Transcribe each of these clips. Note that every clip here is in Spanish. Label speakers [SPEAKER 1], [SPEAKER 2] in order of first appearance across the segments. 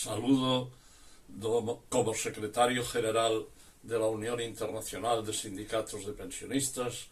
[SPEAKER 1] Saludo como secretario general de la Unión Internacional de Sindicatos de Pensionistas,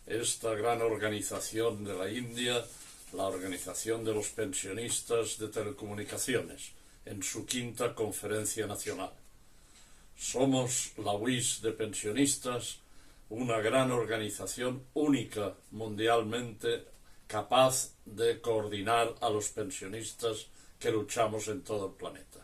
[SPEAKER 1] esta gran organización de la India, la Organización de los Pensionistas de Telecomunicaciones, en su quinta conferencia nacional. Somos la UIS de pensionistas, una gran organización única mundialmente capaz de coordinar a los pensionistas que luchamos en todo el planeta.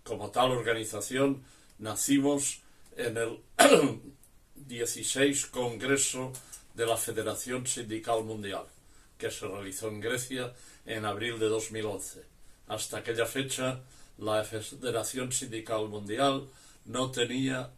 [SPEAKER 1] Como tal organización, nacimos en el 16 Congreso de la Federación Sindical Mundial, que se realizó en Grecia en abril de 2011. Hasta aquella fecha, la Federación Sindical Mundial no tenía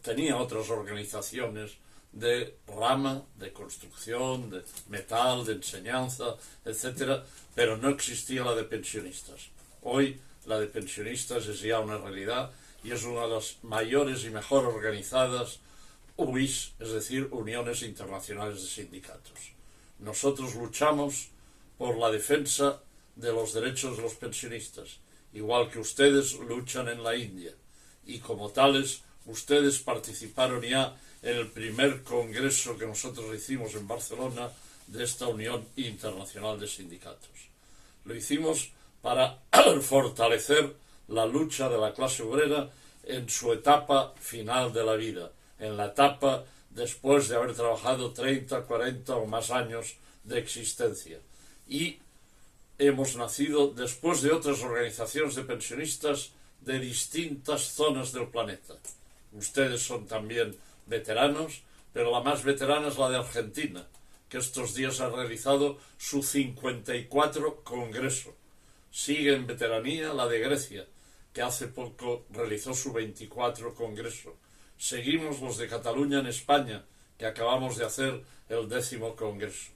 [SPEAKER 1] tenía otras organizaciones de rama, de construcción, de metal, de enseñanza, etc., pero no existía la de pensionistas. Hoy la de pensionistas es ya una realidad y es una de las mayores y mejor organizadas UIS, es decir, Uniones Internacionales de Sindicatos. Nosotros luchamos por la defensa de los derechos de los pensionistas, igual que ustedes luchan en la India, y como tales, ustedes participaron ya en el primer congreso que nosotros hicimos en Barcelona de esta Unión Internacional de Sindicatos. Lo hicimos para fortalecer la lucha de la clase obrera en su etapa final de la vida, en la etapa después de haber trabajado 30, 40 o más años de existencia. Y hemos nacido después de otras organizaciones de pensionistas de distintas zonas del planeta. Ustedes son también veteranos, pero la más veterana es la de Argentina, que estos días ha realizado su 54 congreso. Sigue en veteranía la de Grecia, que hace poco realizó su 24 congreso. Seguimos los de Cataluña en España, que acabamos de hacer el 10º congreso.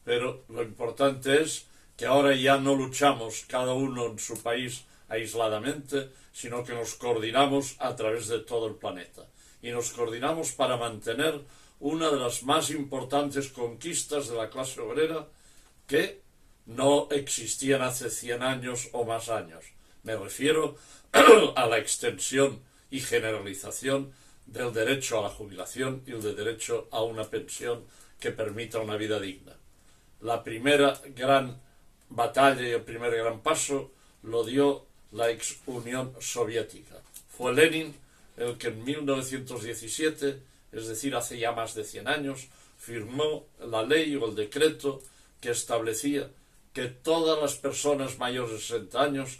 [SPEAKER 1] Pero lo importante es que ahora ya no luchamos cada uno en su país aisladamente, sino que nos coordinamos a través de todo el planeta. Y nos coordinamos para mantener una de las más importantes conquistas de la clase obrera que no existían hace 100 años o más años. Me refiero a la extensión y generalización del derecho a la jubilación y el derecho a una pensión que permita una vida digna. La primera gran batalla y el primer gran paso lo dio la ex Unión Soviética. Fue Lenin el que en 1917, es decir, hace ya más de 100 años, firmó la ley o el decreto que establecía que todas las personas mayores de 60 años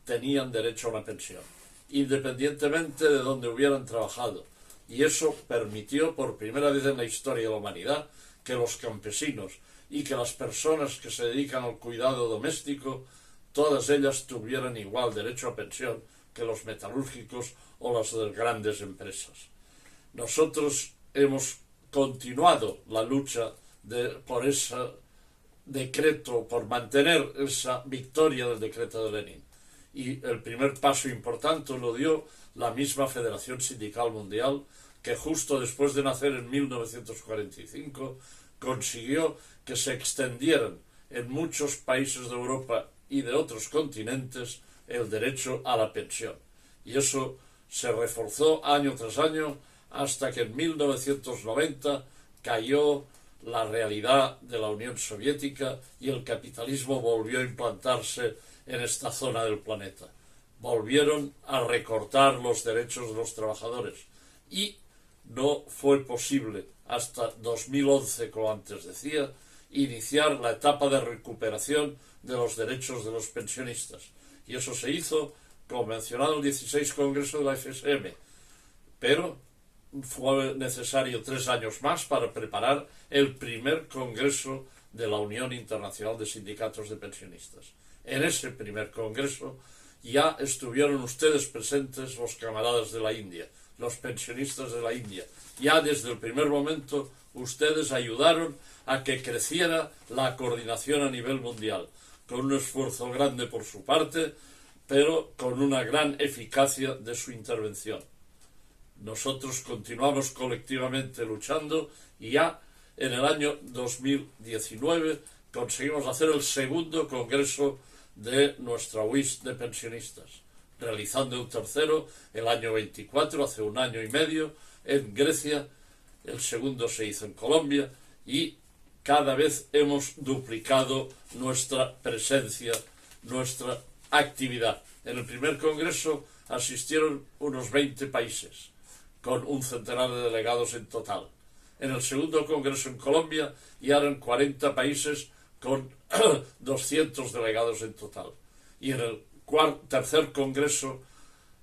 [SPEAKER 1] tenían derecho a una pensión, independientemente de donde hubieran trabajado. Y eso permitió por primera vez en la historia de la humanidad que los campesinos y que las personas que se dedican al cuidado doméstico, todas ellas tuvieran igual derecho a pensión que los metalúrgicos o las de grandes empresas. Nosotros hemos continuado la lucha por ese decreto, por mantener esa victoria del decreto de Lenin. Y el primer paso importante lo dio la misma Federación Sindical Mundial, que justo después de nacer en 1945 consiguió que se extendieran en muchos países de Europa y de otros continentes el derecho a la pensión. Y eso se reforzó año tras año hasta que en 1990 cayó la realidad de la Unión Soviética y el capitalismo volvió a implantarse en esta zona del planeta. Volvieron a recortar los derechos de los trabajadores y no fue posible hasta 2011, como antes decía, iniciar la etapa de recuperación de los derechos de los pensionistas. Y eso se hizo, como mencionado, el 16 Congreso de la FSM. Pero fue necesario 3 años más para preparar el primer Congreso de la Unión Internacional de Sindicatos de Pensionistas. En ese primer Congreso ya estuvieron ustedes presentes, los camaradas de la India, los pensionistas de la India. Ya desde el primer momento ustedes ayudaron a que creciera la coordinación a nivel mundial, con un esfuerzo grande por su parte, pero con una gran eficacia de su intervención. Nosotros continuamos colectivamente luchando y ya en el año 2019 conseguimos hacer el segundo Congreso de nuestra WIS de pensionistas, realizando un tercero el año 24, hace un año y medio, en Grecia. El segundo se hizo en Colombia y cada vez hemos duplicado nuestra presencia, nuestra actividad. En el primer congreso asistieron unos 20 países, con un centenar de delegados en total. En el segundo congreso en Colombia ya eran 40 países con 200 delegados en total. Y en el tercer congreso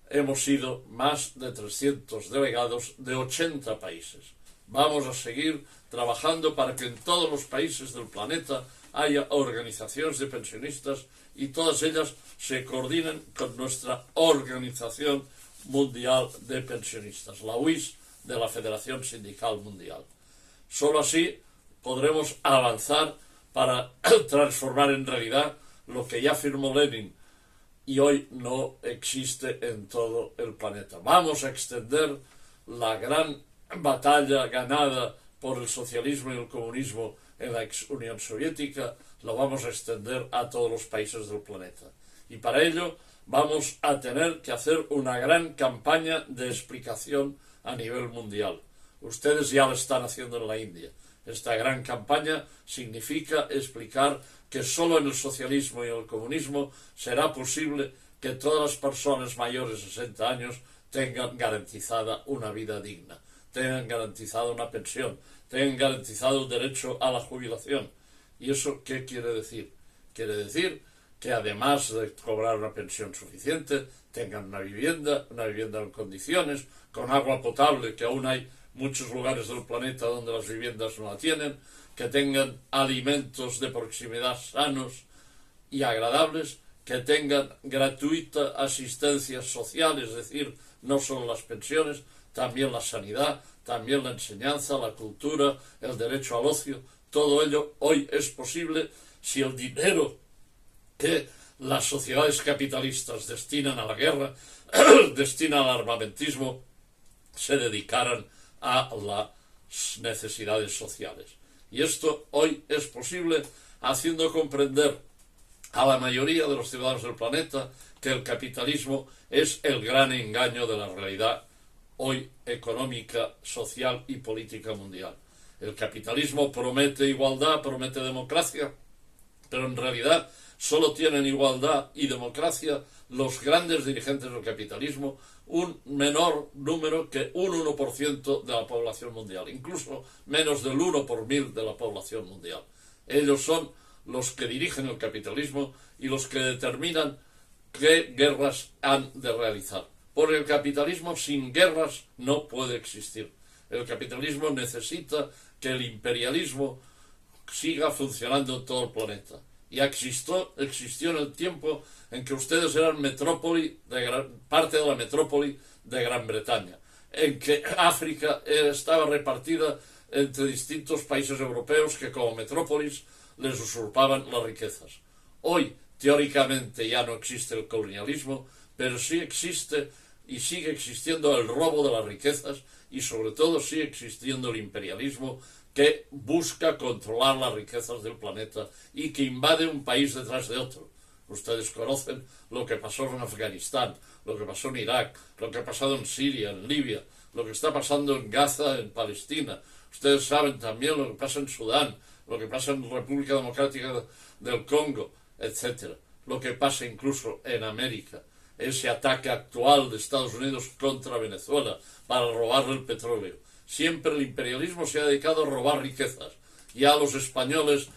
[SPEAKER 1] hemos sido más de 300 delegados de 80 países. Vamos a seguir trabajando para que en todos los países del planeta haya organizaciones de pensionistas y todas ellas se coordinen con nuestra Organización Mundial de Pensionistas, la WIS de la Federación Sindical Mundial. Solo así podremos avanzar para transformar en realidad lo que ya firmó Lenin y hoy no existe en todo el planeta. Vamos a extender la gran batalla ganada por el socialismo y el comunismo en la ex Unión Soviética, lo vamos a extender a todos los países del planeta. Y para ello vamos a tener que hacer una gran campaña de explicación a nivel mundial. Ustedes ya lo están haciendo en la India. Esta gran campaña significa explicar que solo en el socialismo y el comunismo será posible que todas las personas mayores de 60 años tengan garantizada una vida digna, tengan garantizada una pensión, tengan garantizado el derecho a la jubilación. ¿Y eso qué quiere decir? Quiere decir que además de cobrar una pensión suficiente, tengan una vivienda en condiciones, con agua potable, que aún hay muchos lugares del planeta donde las viviendas no la tienen, que tengan alimentos de proximidad sanos y agradables, que tengan gratuita asistencia social, es decir, no solo las pensiones, también la sanidad, también la enseñanza, la cultura, el derecho al ocio. Todo ello hoy es posible si el dinero que las sociedades capitalistas destinan a la guerra, destinan al armamentismo, se dedicaran a las necesidades sociales. Y esto hoy es posible haciendo comprender a la mayoría de los ciudadanos del planeta que el capitalismo es el gran engaño de la realidad hoy económica, social y política mundial. El capitalismo promete igualdad, promete democracia, pero en realidad solo tienen igualdad y democracia los grandes dirigentes del capitalismo, un menor número que un 1% de la población mundial, incluso menos del 1 por 1000 de la población mundial. Ellos son los que dirigen el capitalismo y los que determinan qué guerras han de realizar. Porque el capitalismo sin guerras no puede existir. El capitalismo necesita que el imperialismo siga funcionando en todo el planeta. Y existió en el tiempo en que ustedes eran parte de la metrópoli de Gran Bretaña, en que África estaba repartida entre distintos países europeos que como metrópolis les usurpaban las riquezas. Hoy, teóricamente, ya no existe el colonialismo, pero sí existe y sigue existiendo el robo de las riquezas y sobre todo sigue existiendo el imperialismo que busca controlar las riquezas del planeta y que invade un país detrás de otro. Ustedes conocen lo que pasó en Afganistán, lo que pasó en Irak, lo que ha pasado en Siria, en Libia, lo que está pasando en Gaza, en Palestina. Ustedes saben también lo que pasa en Sudán, lo que pasa en República Democrática del Congo, etc. Lo que pasa incluso en América. Ese ataque actual de Estados Unidos contra Venezuela para robarle el petróleo. Siempre el imperialismo se ha dedicado a robar riquezas. Ya los españoles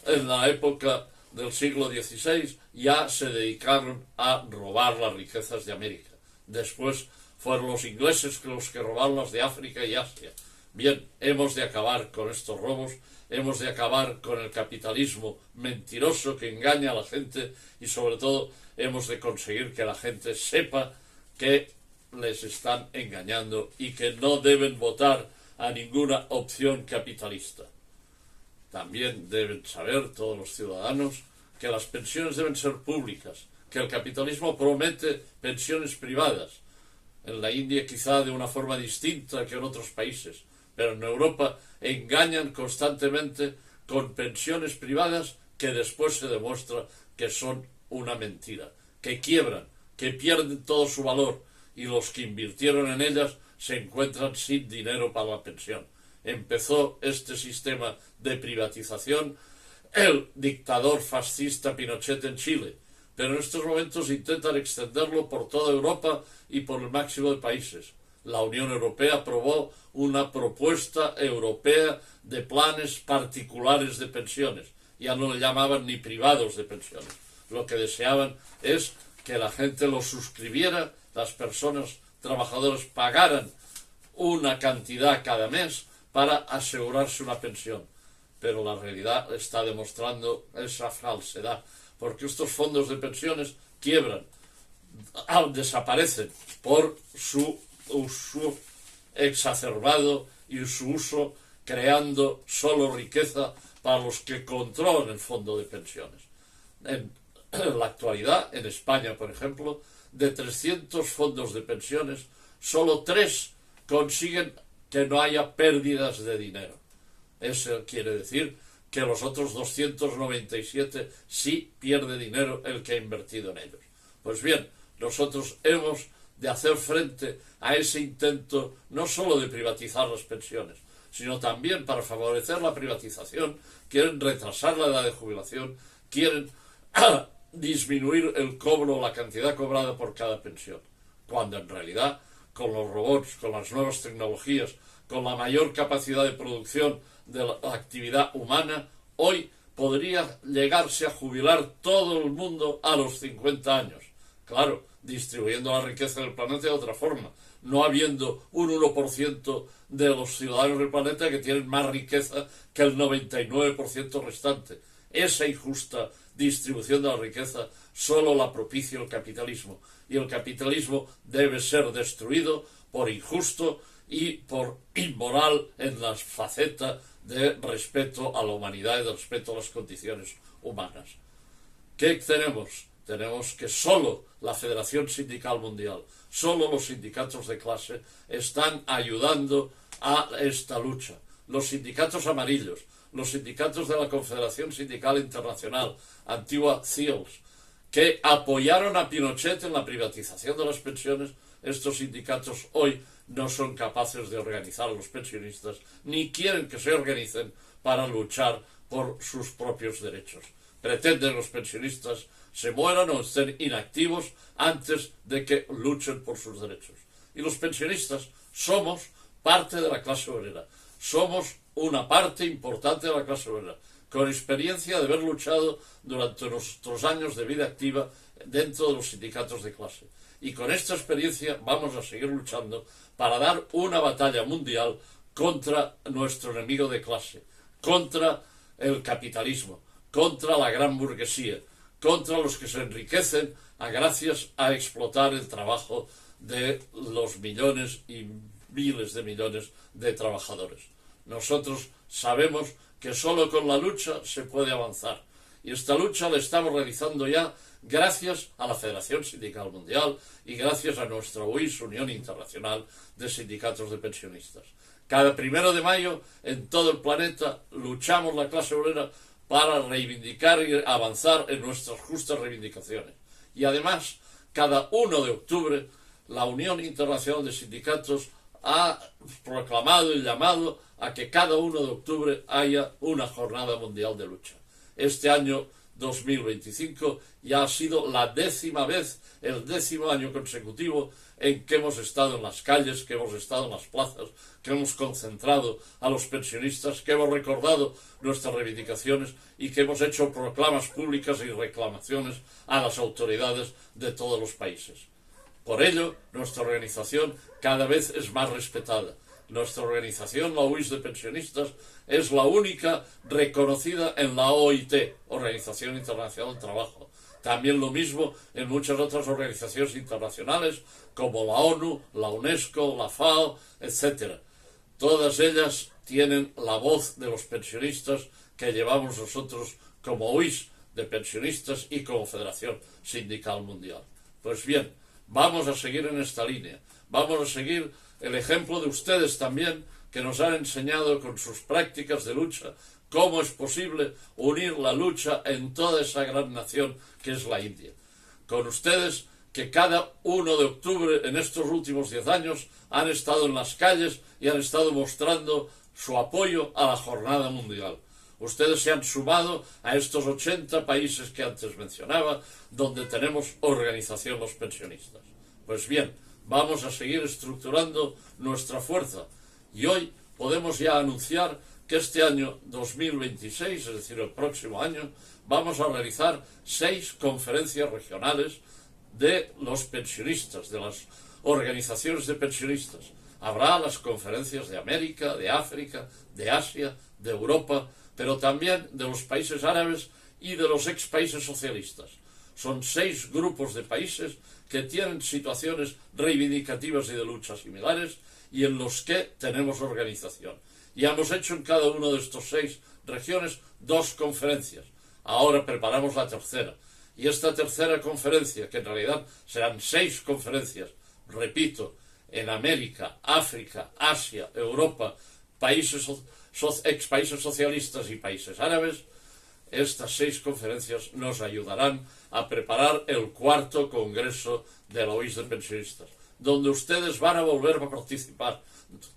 [SPEAKER 1] en la época del siglo XVI ya se dedicaron a robar las riquezas de América. Después fueron los ingleses los que robaron las de África y Asia. Bien, hemos de acabar con estos robos, hemos de acabar con el capitalismo mentiroso que engaña a la gente y sobre todo hemos de conseguir que la gente sepa que les están engañando y que no deben votar a ninguna opción capitalista. También deben saber todos los ciudadanos que las pensiones deben ser públicas, que el capitalismo promete pensiones privadas. En la India quizá de una forma distinta que en otros países, pero en Europa engañan constantemente con pensiones privadas que después se demuestra que son una mentira, que quiebran, que pierden todo su valor, y los que invirtieron en ellas se encuentran sin dinero para la pensión. Empezó este sistema de privatización el dictador fascista Pinochet en Chile, pero en estos momentos intentan extenderlo por toda Europa y por el máximo de países. La Unión Europea aprobó una propuesta europea de planes particulares de pensiones. Ya no le llamaban ni privados de pensiones. Lo que deseaban es que la gente lo suscribiera, las personas trabajadoras pagaran una cantidad cada mes para asegurarse una pensión. Pero la realidad está demostrando esa falsedad, porque estos fondos de pensiones quiebran, desaparecen por su uso exacerbado y su uso creando solo riqueza para los que controlan el fondo de pensiones. En la actualidad, en España, por ejemplo, de 300 fondos de pensiones, solo 3 consiguen que no haya pérdidas de dinero. Eso quiere decir que los otros 297 sí pierde dinero el que ha invertido en ellos. Pues bien, nosotros hemos de hacer frente a ese intento no solo de privatizar las pensiones, sino también para favorecer la privatización, quieren retrasar la edad de jubilación, quieren disminuir el cobro, la cantidad cobrada por cada pensión, cuando en realidad con los robots, con las nuevas tecnologías, con la mayor capacidad de producción de la actividad humana, hoy podría llegarse a jubilar todo el mundo a los 50 años. Claro, distribuyendo la riqueza del planeta de otra forma, no habiendo un 1% de los ciudadanos del planeta que tienen más riqueza que el 99% restante. Esa injusta distribución de la riqueza solo la propicia el capitalismo, y el capitalismo debe ser destruido por injusto y por inmoral en la faceta de respeto a la humanidad y de respeto a las condiciones humanas. ¿Qué tenemos? Tenemos que solo la Federación Sindical Mundial, solo los sindicatos de clase están ayudando a esta lucha. Los sindicatos amarillos, los sindicatos de la Confederación Sindical Internacional, antigua CIOLS, que apoyaron a Pinochet en la privatización de las pensiones, estos sindicatos hoy no son capaces de organizar a los pensionistas, ni quieren que se organicen para luchar por sus propios derechos. Pretenden los pensionistas se mueran o estén inactivos antes de que luchen por sus derechos. Y los pensionistas somos parte de la clase obrera, somos una parte importante de la clase obrera, con experiencia de haber luchado durante nuestros años de vida activa dentro de los sindicatos de clase. Y con esta experiencia vamos a seguir luchando para dar una batalla mundial contra nuestro enemigo de clase, contra el capitalismo, contra la gran burguesía, contra los que se enriquecen gracias a explotar el trabajo de los millones y miles de millones de trabajadores. Nosotros sabemos que solo con la lucha se puede avanzar, y esta lucha la estamos realizando ya gracias a la Federación Sindical Mundial y gracias a nuestra UIS, Unión Internacional de Sindicatos de Pensionistas. Cada 1 de mayo en todo el planeta luchamos la clase obrera para reivindicar y avanzar en nuestras justas reivindicaciones. Y además, cada 1 de octubre, la Unión Internacional de Sindicatos ha proclamado y llamado a que cada 1 de octubre haya una jornada mundial de lucha. Este año 2025 ya ha sido la 10ª vez, el 10º año consecutivo en que hemos estado en las calles, que hemos estado en las plazas, que hemos concentrado a los pensionistas, que hemos recordado nuestras reivindicaciones y que hemos hecho proclamas públicas y reclamaciones a las autoridades de todos los países. Por ello, nuestra organización cada vez es más respetada. Nuestra organización, la UIS de Pensionistas, es la única reconocida en la OIT, Organización Internacional del Trabajo. También lo mismo en muchas otras organizaciones internacionales, como la ONU, la UNESCO, la FAO, etc. Todas ellas tienen la voz de los pensionistas que llevamos nosotros como UIS de Pensionistas y como Federación Sindical Mundial. Pues bien, vamos a seguir en esta línea, vamos a seguir el ejemplo de ustedes también, que nos han enseñado con sus prácticas de lucha cómo es posible unir la lucha en toda esa gran nación que es la India. Con ustedes, que cada 1 de octubre en estos últimos 10 años han estado en las calles y han estado mostrando su apoyo a la jornada mundial. Ustedes se han sumado a estos 80 países que antes mencionaba, donde tenemos organización los pensionistas. Pues bien, vamos a seguir estructurando nuestra fuerza y hoy podemos ya anunciar que este año 2026, es decir, el próximo año, vamos a realizar 6 conferencias regionales de los pensionistas, de las organizaciones de pensionistas. Habrá las conferencias de América, de África, de Asia, de Europa, pero también de los países árabes y de los ex países socialistas. Son 6 grupos de países que tienen situaciones reivindicativas y de lucha similares y en los que tenemos organización. Y hemos hecho en cada una de estos 6 regiones 2 conferencias. Ahora preparamos la tercera. Y esta tercera conferencia, que en realidad serán 6 conferencias, repito, en América, África, Asia, Europa, ex países socialistas y países árabes, estas 6 conferencias nos ayudarán a preparar el 4º Congreso de la OIS de Pensionistas, donde ustedes van a volver a participar,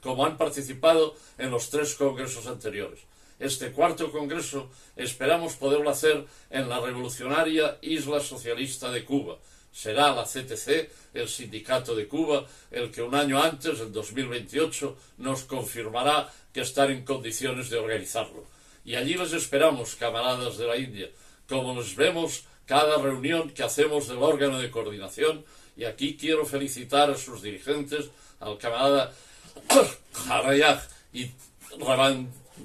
[SPEAKER 1] como han participado en los 3 congresos anteriores. Este 4º Congreso esperamos poderlo hacer en la revolucionaria Isla Socialista de Cuba. Será la CTC, el Sindicato de Cuba, el que un año antes, en 2028, nos confirmará que están en condiciones de organizarlo. Y allí les esperamos, camaradas de la India, como les vemos cada reunión que hacemos del órgano de coordinación, y aquí quiero felicitar a sus dirigentes, al camarada Harayag y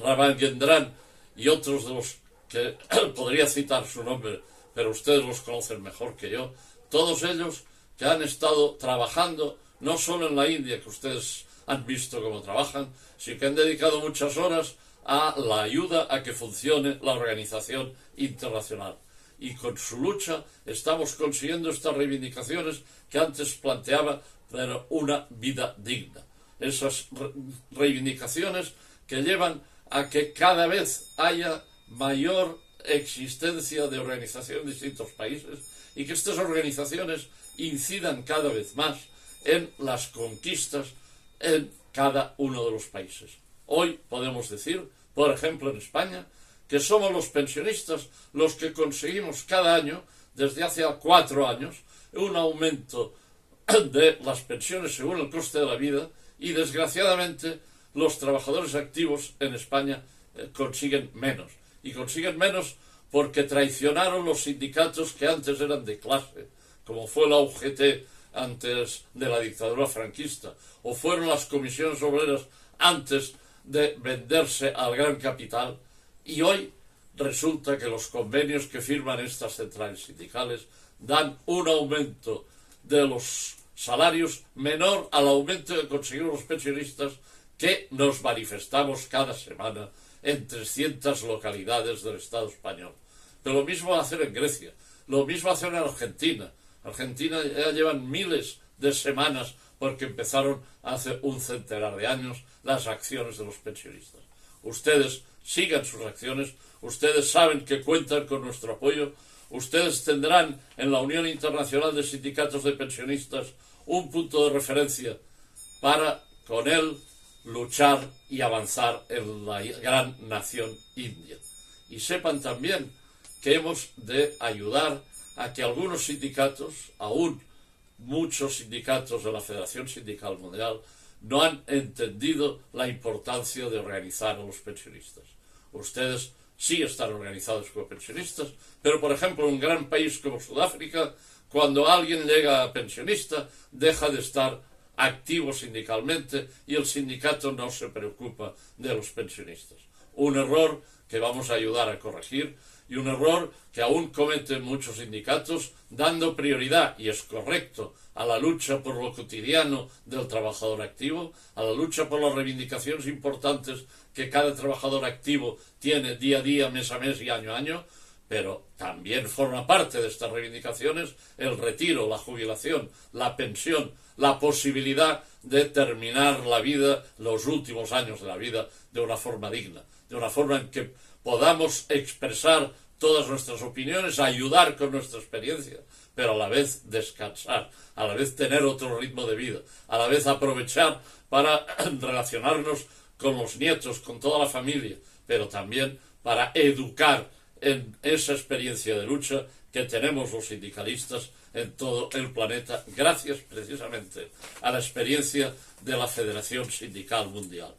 [SPEAKER 1] Ravangendran y otros de los que podría citar su nombre, pero ustedes los conocen mejor que yo, todos ellos que han estado trabajando no solo en la India, que ustedes han visto cómo trabajan, sino que han dedicado muchas horas a la ayuda a que funcione la organización internacional. Y con su lucha estamos consiguiendo estas reivindicaciones que antes planteaba, pero una vida digna. Esas reivindicaciones que llevan a que cada vez haya mayor existencia de organización en distintos países y que estas organizaciones incidan cada vez más en las conquistas en cada uno de los países. Hoy podemos decir, por ejemplo en España, que somos los pensionistas los que conseguimos cada año, desde hace 4 años, un aumento de las pensiones según el coste de la vida y desgraciadamente los trabajadores activos en España consiguen menos. Y consiguen menos porque traicionaron los sindicatos que antes eran de clase, como fue la UGT antes de la dictadura franquista, o fueron las comisiones obreras antes de venderse al gran capital, y hoy resulta que los convenios que firman estas centrales sindicales dan un aumento de los salarios menor al aumento que conseguimos los pensionistas, que nos manifestamos cada semana en 300 localidades del Estado español. Pero lo mismo va a hacer en Grecia, lo mismo va a hacer en Argentina. Argentina ya llevan miles de semanas porque empezaron hace un centenar de años las acciones de los pensionistas. Ustedes sigan sus acciones, ustedes saben que cuentan con nuestro apoyo, ustedes tendrán en la Unión Internacional de Sindicatos de Pensionistas un punto de referencia para con él luchar y avanzar en la gran nación india. Y sepan también que hemos de ayudar a que algunos sindicatos, aún muchos sindicatos de la Federación Sindical Mundial, no han entendido la importancia de organizar a los pensionistas. Ustedes sí están organizados como pensionistas, pero por ejemplo en un gran país como Sudáfrica, cuando alguien llega a pensionista, deja de estar activo sindicalmente y el sindicato no se preocupa de los pensionistas. Un error que vamos a ayudar a corregir y un error que aún cometen muchos sindicatos, dando prioridad, y es correcto, a la lucha por lo cotidiano del trabajador activo, a la lucha por las reivindicaciones importantes que cada trabajador activo tiene día a día, mes a mes y año a año, pero también forma parte de estas reivindicaciones el retiro, la jubilación, la pensión, la posibilidad de terminar la vida, los últimos años de la vida, de una forma digna, de una forma en que podamos expresar todas nuestras opiniones, ayudar con nuestra experiencia, pero a la vez descansar, a la vez tener otro ritmo de vida, a la vez aprovechar para relacionarnos con los nietos, con toda la familia, pero también para educar en esa experiencia de lucha que tenemos los sindicalistas en todo el planeta, gracias precisamente a la experiencia de la Federación Sindical Mundial.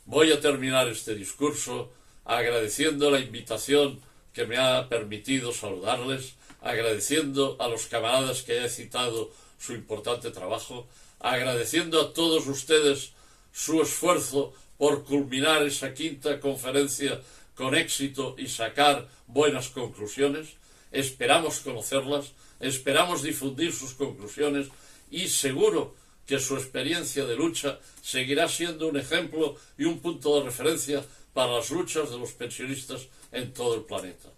[SPEAKER 1] Voy a terminar este discurso agradeciendo la invitación que me ha permitido saludarles, agradeciendo a los camaradas que he citado su importante trabajo, agradeciendo a todos ustedes su esfuerzo por culminar esa quinta conferencia con éxito y sacar buenas conclusiones. Esperamos conocerlas, esperamos difundir sus conclusiones y seguro que su experiencia de lucha seguirá siendo un ejemplo y un punto de referencia para las luchas de los pensionistas en todo el planeta.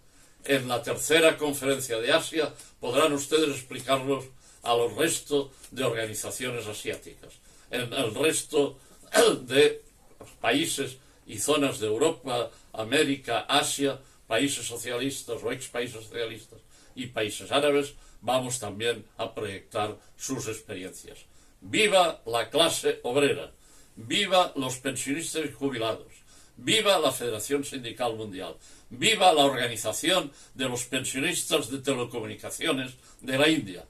[SPEAKER 1] En la tercera conferencia de Asia podrán ustedes explicarlos a los resto de organizaciones asiáticas. En el resto de países y zonas de Europa, América, Asia, países socialistas o ex países socialistas y países árabes, vamos también a proyectar sus experiencias. ¡Viva la clase obrera! ¡Viva los pensionistas y jubilados! ¡Viva la Federación Sindical Mundial! ¡Viva la Organización de los Pensionistas de Telecomunicaciones de la India!